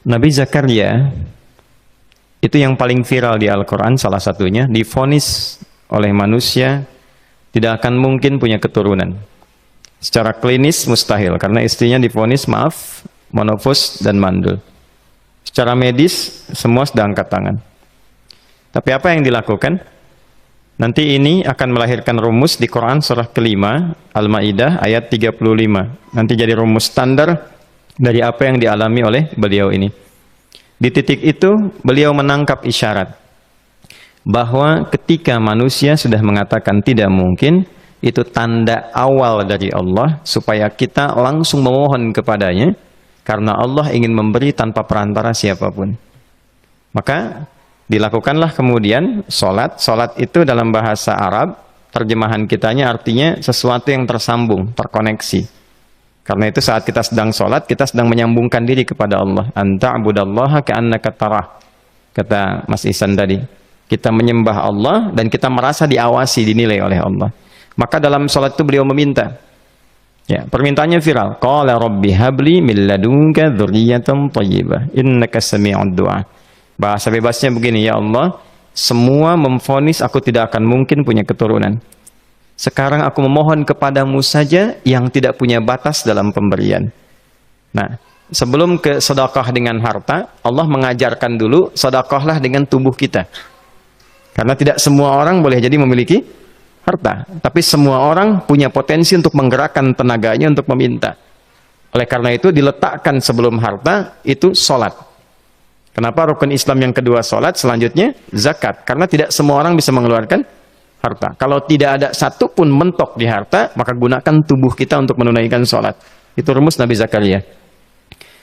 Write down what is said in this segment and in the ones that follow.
Nabi Zakaria itu yang paling viral di Al-Quran, salah satunya divonis oleh manusia tidak akan mungkin punya keturunan. Secara klinis mustahil, karena istrinya divonis, maaf, monofos dan mandul. Secara medis semua sudah angkat tangan. Tapi apa yang dilakukan? Nanti ini akan melahirkan rumus di Quran surah kelima Al-Maidah ayat 35. Nanti jadi rumus standar dari apa yang dialami oleh beliau ini. Di titik itu beliau menangkap isyarat bahwa ketika manusia sudah mengatakan tidak mungkin, itu tanda awal dari Allah supaya kita langsung memohon kepadanya, karena Allah ingin memberi tanpa perantara siapapun. Maka dilakukanlah kemudian sholat. Sholat itu dalam bahasa Arab, terjemahan kitanya artinya sesuatu yang tersambung, terkoneksi. Karena itu saat kita sedang sholat, kita sedang menyambungkan diri kepada Allah. Anta'budallaha ka'annaka tarah, kata Mas Ihsan tadi. Kita menyembah Allah dan kita merasa diawasi, dinilai oleh Allah. Maka dalam sholat itu beliau meminta. Ya, permintaannya viral. Qala rabbi habli min ladunka dzurriyyatan thayyibah innaka sami'ud du'a. Bahasa bebasnya begini, ya Allah, semua memvonis aku tidak akan mungkin punya keturunan. Sekarang aku memohon kepadamu saja yang tidak punya batas dalam pemberian. Nah, sebelum ke sedekah dengan harta, Allah mengajarkan dulu sedekahlah dengan tubuh kita. Karena tidak semua orang boleh jadi memiliki harta, tapi semua orang punya potensi untuk menggerakkan tenaganya untuk meminta. Oleh karena itu diletakkan sebelum harta itu sholat. Kenapa rukun Islam yang kedua sholat, selanjutnya zakat? Karena tidak semua orang bisa mengeluarkan harta. Kalau tidak ada satu pun mentok di harta, maka gunakan tubuh kita untuk menunaikan sholat. Itu rumus Nabi Zakaria.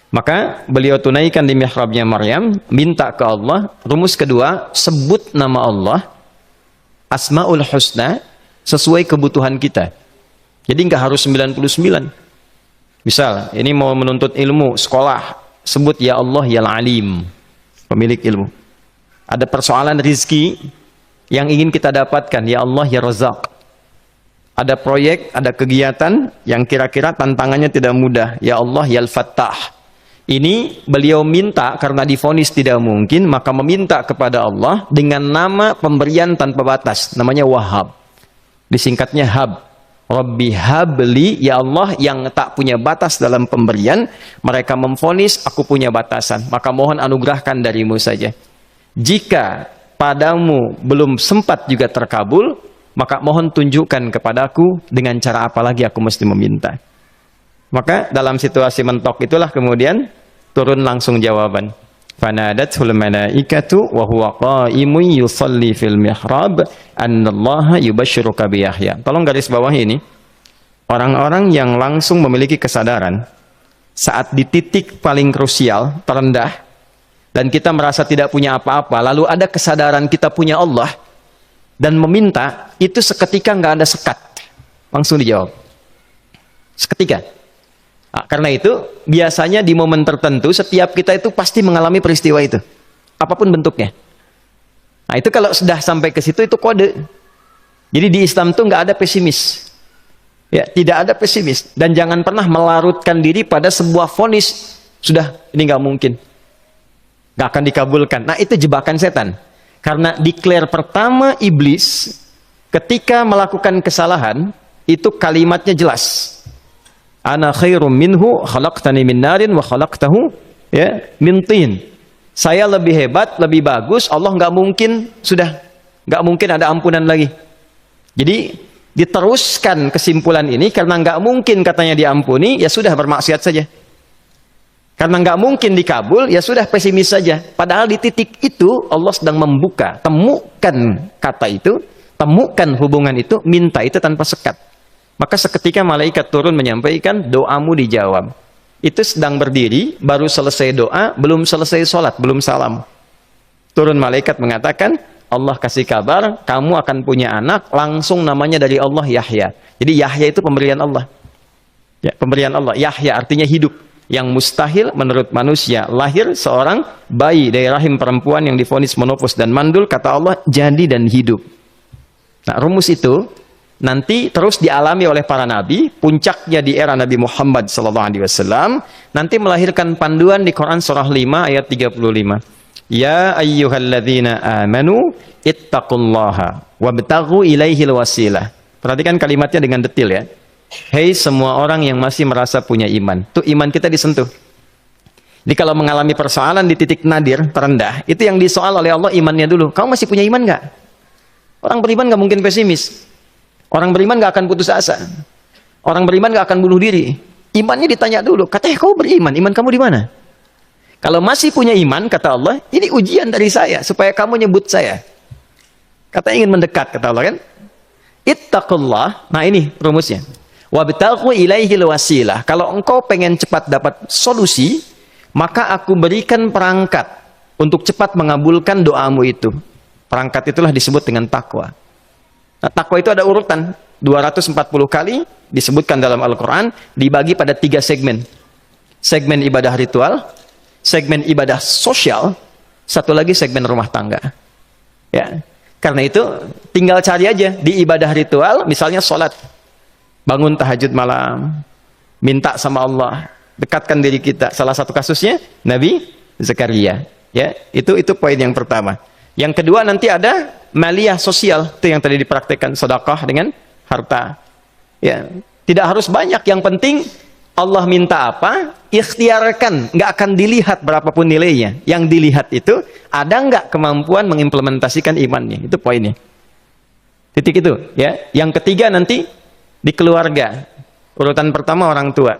Maka beliau tunaikan di mihrabnya Maryam, minta ke Allah. Rumus kedua, sebut nama Allah, Asmaul Husna, sesuai kebutuhan kita. Jadi nggak harus 99. Misal, ini mau menuntut ilmu, sekolah, sebut ya Allah ya Alim, pemilik ilmu. Ada persoalan rizki yang ingin kita dapatkan, ya Allah ya Razak. Ada proyek, ada kegiatan yang kira-kira tantangannya tidak mudah, ya Allah ya Al-Fattah. Ini beliau minta karena divonis tidak mungkin, maka meminta kepada Allah dengan nama pemberian tanpa batas, namanya Wahhab. Disingkatnya Hab. Rabbi habli, ya Allah yang tak punya batas dalam pemberian. Mereka memvonis aku punya batasan, maka mohon anugerahkan darimu saja. Jika padamu belum sempat juga terkabul, maka mohon tunjukkan kepadaku dengan cara apa lagi aku mesti meminta. Maka dalam situasi mentok itulah kemudian turun langsung jawaban. Fanadathul malaikatu wa huwa qa'imun yusalli fil mihrab annallaha yubashshiruka bi Yahya. Tolong garis bawah ini. Orang-orang yang langsung memiliki kesadaran saat di titik paling krusial, terendah, dan kita merasa tidak punya apa-apa, lalu ada kesadaran kita punya Allah dan meminta, itu seketika nggak ada sekat. Langsung dijawab. Seketika. Nah, karena itu biasanya di momen tertentu setiap kita itu pasti mengalami peristiwa itu, apapun bentuknya. Nah itu kalau sudah sampai ke situ itu kode. Jadi di Islam tuh nggak ada pesimis, ya tidak ada pesimis, dan jangan pernah melarutkan diri pada sebuah vonis sudah ini nggak mungkin, nggak akan dikabulkan. Nah itu jebakan setan. Karena declare pertama iblis ketika melakukan kesalahan itu kalimatnya jelas. Ana khairum minhu khalaqtani min narin wa khalaqtahu ya min tin. Saya lebih hebat, lebih bagus. Allah nggak mungkin, sudah nggak mungkin ada ampunan lagi. Jadi diteruskan kesimpulan ini karena nggak mungkin katanya diampuni, ya sudah bermaksiat saja. Karena nggak mungkin dikabul, ya sudah pesimis saja. Padahal di titik itu Allah sedang membuka, temukan kata itu, temukan hubungan itu, minta itu tanpa sekat. Maka seketika malaikat turun menyampaikan doamu dijawab. Itu sedang berdiri, baru selesai doa, belum selesai sholat, belum salam. Turun malaikat mengatakan, Allah kasih kabar, kamu akan punya anak, langsung namanya dari Allah Yahya. Jadi Yahya itu pemberian Allah. Ya, pemberian Allah. Yahya artinya hidup. Yang mustahil menurut manusia, lahir seorang bayi dari rahim perempuan yang divonis monofos dan mandul, kata Allah, jadi dan hidup. Nah rumus itu, nanti terus dialami oleh para nabi, puncaknya di era Nabi Muhammad SAW, nanti melahirkan panduan di Quran surah 5 ayat 35. Ya ayyuhalladzina amanu ittaqullaha wabtaghu ilaihil wasilah. Perhatikan kalimatnya dengan detail ya. Hei semua orang yang masih merasa punya iman. Tuh iman kita disentuh. Jadi kalau mengalami persoalan di titik nadir, terendah, itu yang disoal oleh Allah imannya dulu. Kamu masih punya iman nggak? Orang beriman nggak mungkin pesimis. Orang beriman nggak akan putus asa. Orang beriman nggak akan bunuh diri. Imannya ditanya dulu. Katanya kau beriman, iman kamu di mana? Kalau masih punya iman, kata Allah, ini ujian dari saya, supaya kamu nyebut saya. Kata ingin mendekat, kata Allah kan. Ittaqullah, nah ini rumusnya. Wabtaghu ilaihil wasilah. Kalau engkau pengen cepat dapat solusi, maka aku berikan perangkat untuk cepat mengabulkan doamu itu. Perangkat itulah disebut dengan takwa. Nah, takwa itu ada urutan. 240 kali disebutkan dalam Al-Quran, dibagi pada 3 segmen. Segmen ibadah ritual, segmen ibadah sosial, satu lagi segmen rumah tangga. Ya, karena itu tinggal cari aja di ibadah ritual, misalnya sholat, bangun tahajud malam, minta sama Allah, dekatkan diri kita. Salah satu kasusnya Nabi Zakaria. Ya, itu poin yang pertama. Yang kedua nanti ada maliyah sosial, itu yang tadi dipraktekkan sedekah dengan harta. Ya, tidak harus banyak, yang penting Allah minta apa, ikhtiarkan, nggak akan dilihat berapapun nilainya. Yang dilihat itu, ada nggak kemampuan mengimplementasikan imannya, itu poinnya. Titik itu, ya. Yang ketiga nanti di keluarga. Urutan pertama orang tua.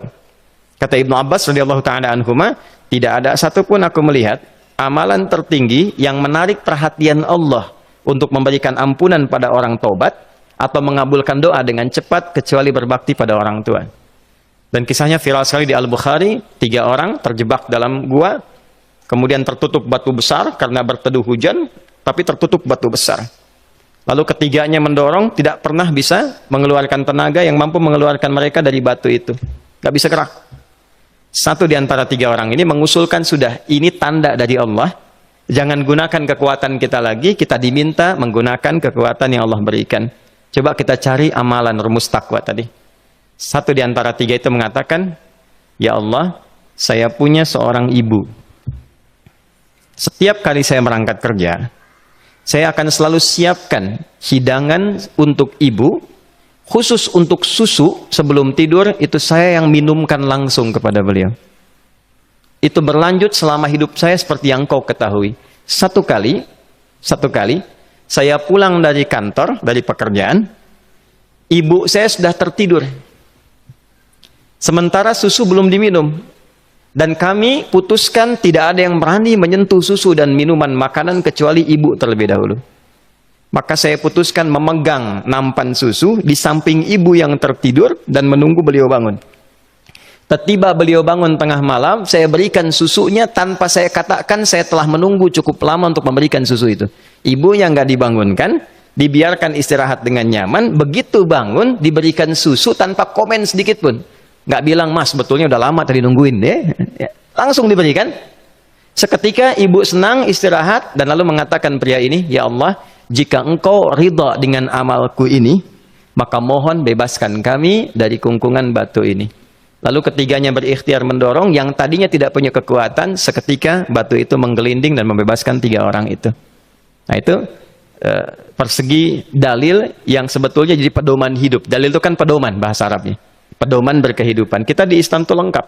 Kata Ibnu Abbas radhiyallahu taala anhuma, tidak ada satupun aku melihat amalan tertinggi yang menarik perhatian Allah untuk memberikan ampunan pada orang taubat atau mengabulkan doa dengan cepat kecuali berbakti pada orang tua. Dan kisahnya viral sekali di Al-Bukhari, 3 orang terjebak dalam gua, kemudian tertutup batu besar karena berteduh hujan, tapi tertutup batu besar. Lalu ketiganya mendorong, tidak pernah bisa mengeluarkan tenaga yang mampu mengeluarkan mereka dari batu itu. Gak bisa gerak. Satu di antara 3 orang ini mengusulkan, sudah, ini tanda dari Allah, jangan gunakan kekuatan kita lagi, kita diminta menggunakan kekuatan yang Allah berikan. Coba kita cari amalan rumus takwa tadi. Satu di antara 3 itu mengatakan, ya Allah, saya punya seorang ibu. Setiap kali saya berangkat kerja, saya akan selalu siapkan hidangan untuk ibu, khusus untuk susu sebelum tidur, itu saya yang minumkan langsung kepada beliau. Itu berlanjut selama hidup saya seperti yang kau ketahui. Satu kali, saya pulang dari kantor, dari pekerjaan, ibu saya sudah tertidur. Sementara susu belum diminum. Dan kami putuskan tidak ada yang berani menyentuh susu dan minuman makanan kecuali ibu terlebih dahulu. Maka saya putuskan memegang nampan susu di samping ibu yang tertidur dan menunggu beliau bangun. Tiba beliau bangun tengah malam, saya berikan susunya tanpa saya katakan saya telah menunggu cukup lama untuk memberikan susu itu. Ibunya nggak dibangunkan, dibiarkan istirahat dengan nyaman. Begitu bangun, diberikan susu tanpa komen sedikit pun. Nggak bilang, mas sebetulnya udah lama tadi nungguin deh. Ya, langsung diberikan. Seketika ibu senang istirahat dan lalu mengatakan pria ini, ya Allah, jika engkau ridha dengan amalku ini, maka mohon bebaskan kami dari kungkungan batu ini. Lalu ketiganya berikhtiar mendorong, yang tadinya tidak punya kekuatan, seketika batu itu menggelinding dan membebaskan 3 orang itu. Nah itu persegi dalil yang sebetulnya jadi pedoman hidup. Dalil itu kan pedoman bahasa Arabnya. Pedoman berkehidupan. Kita di Islam itu lengkap.